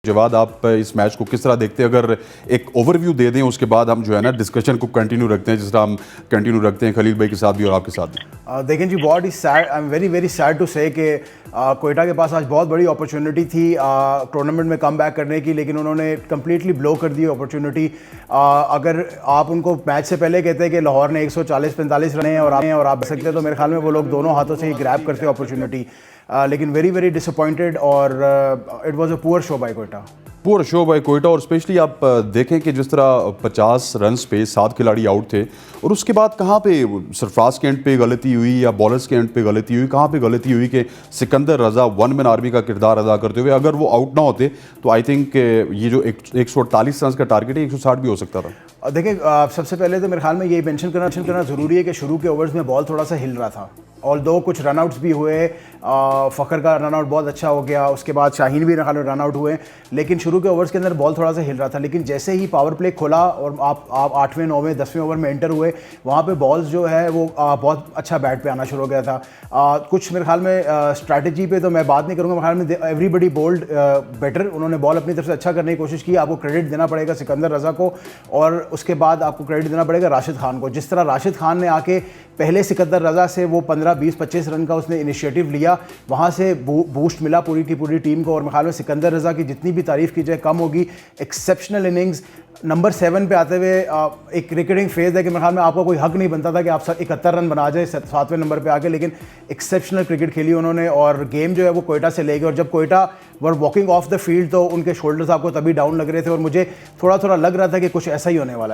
जवाद, आप इस मैच को किस तरह देखते हैं? अगर एक ओवरव्यू दे दें, उसके बाद हम जो है ना डिस्कशन को कंटिन्यू रखते हैं, जिस तरह हम कंटिन्यू रखते हैं खलील भाई के साथ भी और आपके साथ भी। देखें जी, बहुत ही sad, I am very very sad to say कि कोयटा के पास आज बहुत बड़ी अपॉर्चुनिटी थी टूर्नामेंट में कम बैक करने की, लेकिन उन्होंने कम्प्लीटली ब्लो कर दी अपॉर्चुनिटी। अगर आप उनको मैच से पहले कहते हैं कि लाहौर ने 140-45 रन हैं और आप सकते, तो मेरे ख्याल में वो लोग दोनों हाथों से ही ग्रैब करते अपॉर्चुनिटी। लेकिन वेरी वेरी डिसअपॉइंटेड और it was a poor show by Quetta. पूरा शो बाय कोयटा। और स्पेशली आप देखें कि जिस तरह 50 रन पे 7 खिलाड़ी आउट थे, और उसके बाद कहाँ पे सरफराज के एंड पे गलती हुई या बॉलर्स के एंड पे गलती हुई, कहाँ पे गलती हुई कि सिकंदर रजा वन मैन आर्मी का किरदार अदा करते हुए अगर वो आउट ना होते तो आई थिंक ये जो 148 रन का टारगेट है 160 भी हो सकता था। देखिए, सबसे पहले तो मेरे ख्याल में ये मेंशन करना ज़रूरी है कि शुरू के ओवर्स में बॉल थोड़ा सा हिल रहा था, और दो कुछ रनआउट्स भी हुए। फ़खर का रनआउट बहुत अच्छा हो गया, उसके बाद शाहीन भी रन आउट हुए, लेकिन शुरू के ओवर्स के अंदर बॉल थोड़ा सा हिल रहा था। लेकिन जैसे ही पावर प्ले खोला और आप 8वें 9वें 10वें ओवर में एंटर हुए, वहाँ पे बॉल्स जो है वो बहुत अच्छा बैट पे आना शुरू हो गया था। कुछ मेरे ख्याल में स्ट्रैटेजी पे तो मैं बात नहीं करूँगा, मेरे ख्याल में एवरीबडी बोल्ड बेटर, उन्होंने बॉल अपनी तरफ से अच्छा करने की कोशिश की। आपको क्रेडिट देना पड़ेगा सिकंदर रजा को, और उसके बाद आपको क्रेडिट देना पड़ेगा राशिद खान को। जिस तरह राशिद खान ने आके पहले सिकंदर रजा से वो 15, 20, 25 रन का उसने इनिशिएटिव लिया, वहाँ से बूस्ट मिला पूरी की पूरी टीम को। और मेरे ख्याल में सिकंदर रजा की जितनी भी तारीफ़ की जाए कम होगी। एक्सेप्शनल इनिंग्स, नंबर 7 पे आते हुए एक क्रिकेटिंग फेज़ है कि मेरे ख्याल में आपका कोई हक नहीं बनता था कि आप 71 रन बना जाए 7वें नंबर पे आके, लेकिन एक्सेप्शनल क्रिकेट खेली उन्होंने। और गेम जो है वो कोयटा से ले गए, और जब Quetta were walking of the field तो उनके शोल्डर्स आपको तभी डाउन लग रहे थे, और मुझे थोड़ा थोड़ा लग रहा था कि कुछ ऐसा ही होने वाला है।